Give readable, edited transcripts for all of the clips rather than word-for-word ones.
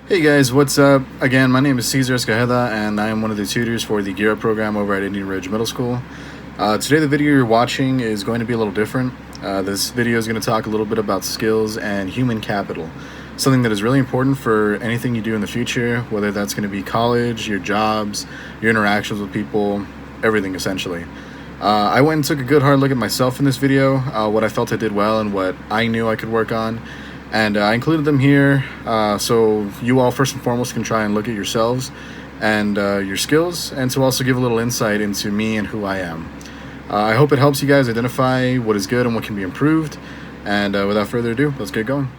Hey guys, what's up? Again, my name is Cesar Escajeda, and I am one of the tutors for the Gear Up program over at Indian Ridge Middle School. Today, the video you're watching is going to be a little different. This video is going to talk a little bit about skills and human capital, something that is really important for anything you do in the future, whether that's going to be college, your jobs, your interactions with people, everything essentially. I went and took a good hard look at myself in this video, what I felt I did well and what I knew I could work on. And I included them here so you all first and foremost can try and look at yourselves and your skills, and to also give a little insight into me and who I am. I hope it helps you guys identify what is good and what can be improved. And without further ado, let's get going.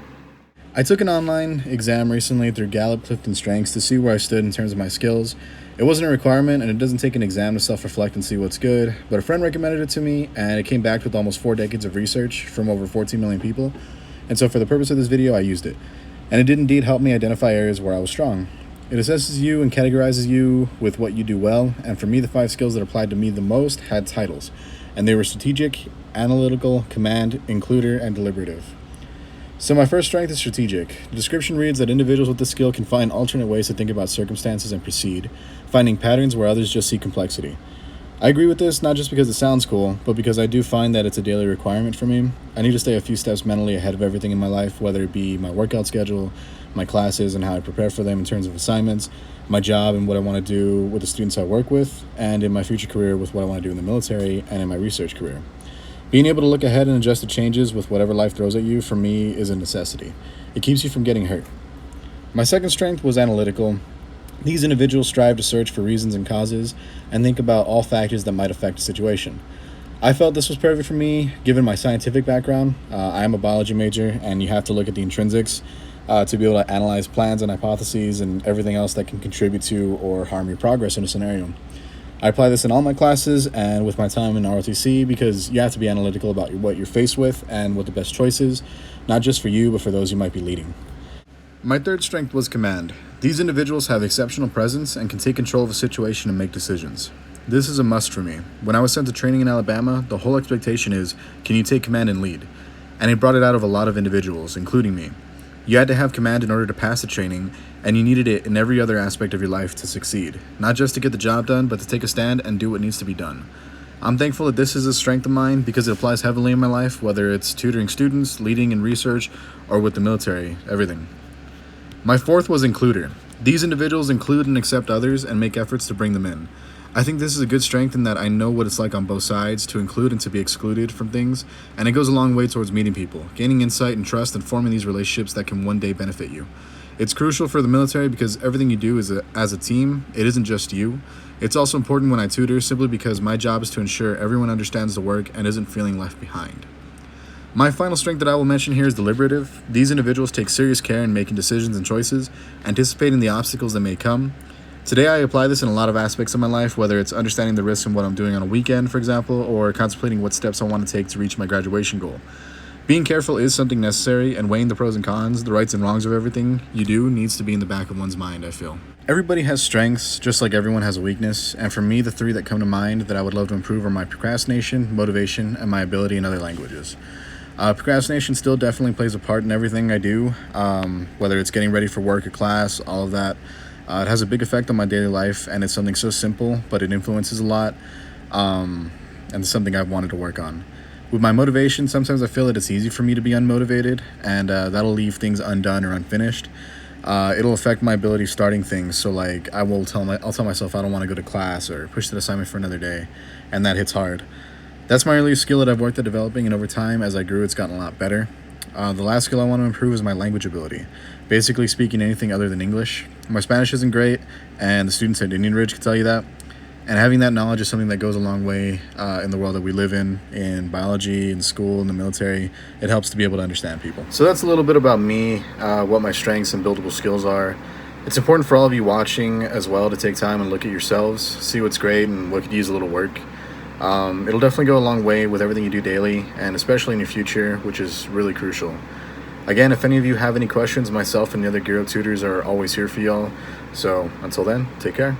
I took an online exam recently through Gallup Clifton Strengths to see where I stood in terms of my skills. It wasn't a requirement, and it doesn't take an exam to self-reflect and see what's good, but a friend recommended it to me, and it came back with almost 4 decades of research from over 14 million people. And so for the purpose of this video, I used it. And it did indeed help me identify areas where I was strong. It assesses you and categorizes you with what you do well, and for me, the 5 skills that applied to me the most had titles. And they were strategic, analytical, command, includer, and deliberative. So my first strength is strategic. The description reads that individuals with this skill can find alternate ways to think about circumstances and proceed, finding patterns where others just see complexity. I agree with this, not just because it sounds cool, but because I do find that it's a daily requirement for me. I need to stay a few steps mentally ahead of everything in my life, whether it be my workout schedule, my classes and how I prepare for them in terms of assignments, my job and what I want to do with the students I work with, and in my future career with what I want to do in the military and in my research career. Being able to look ahead and adjust to changes with whatever life throws at you, for me, is a necessity. It keeps you from getting hurt. My second strength was analytical. These individuals strive to search for reasons and causes and think about all factors that might affect a situation. I felt this was perfect for me, given my scientific background. I am a biology major, and you have to look at the intrinsics to be able to analyze plans and hypotheses and everything else that can contribute to or harm your progress in a scenario. I apply this in all my classes and with my time in ROTC because you have to be analytical about what you're faced with and what the best choice is, not just for you, but for those you might be leading. My third strength was command. These individuals have exceptional presence and can take control of a situation and make decisions. This is a must for me. When I was sent to training in Alabama, the whole expectation is, can you take command and lead? And it brought it out of a lot of individuals, including me. You had to have command in order to pass the training, and you needed it in every other aspect of your life to succeed. Not just to get the job done, but to take a stand and do what needs to be done. I'm thankful that this is a strength of mine because it applies heavily in my life, whether it's tutoring students, leading in research, or with the military, everything. My fourth was includer. These individuals include and accept others and make efforts to bring them in. I think this is a good strength in that I know what it's like on both sides to include and to be excluded from things, and it goes a long way towards meeting people, gaining insight and trust, and forming these relationships that can one day benefit you. It's crucial for the military because everything you do is as a team. It isn't just you. It's also important when I tutor, simply because my job is to ensure everyone understands the work and isn't feeling left behind. My final strength that I will mention here is deliberative. These individuals take serious care in making decisions and choices, anticipating the obstacles that may come. Today I apply this in a lot of aspects of my life, whether it's understanding the risks in what I'm doing on a weekend, for example, or contemplating what steps I want to take to reach my graduation goal. Being careful is something necessary, and weighing the pros and cons, the rights and wrongs of everything you do needs to be in the back of one's mind, I feel. Everybody has strengths, just like everyone has a weakness, and for me, the 3 that come to mind that I would love to improve are my procrastination, motivation, and my ability in other languages. Procrastination still definitely plays a part in everything I do, whether it's getting ready for work or class, all of that. It has a big effect on my daily life, and it's something so simple, but it influences a lot, and it's something I've wanted to work on. With my motivation, sometimes I feel that it's easy for me to be unmotivated, and that'll leave things undone or unfinished. It'll affect my ability starting things, so like I'll tell myself I don't want to go to class or push that assignment for another day, and that hits hard. That's my earliest skill that I've worked at developing, and over time, as I grew, it's gotten a lot better. The last skill I want to improve is my language ability, basically speaking anything other than English. My Spanish isn't great, and the students at Indian Ridge can tell you that. And having that knowledge is something that goes a long way in the world that we live in biology, in school, in the military. It helps to be able to understand people. So that's a little bit about me, what my strengths and buildable skills are. It's important for all of you watching as well to take time and look at yourselves, see what's great and what could use a little work. It'll definitely go a long way with everything you do daily, and especially in your future, which is really crucial. Again, if any of you have any questions, myself and the other Gear Up tutors are always here for y'all. So until then, take care.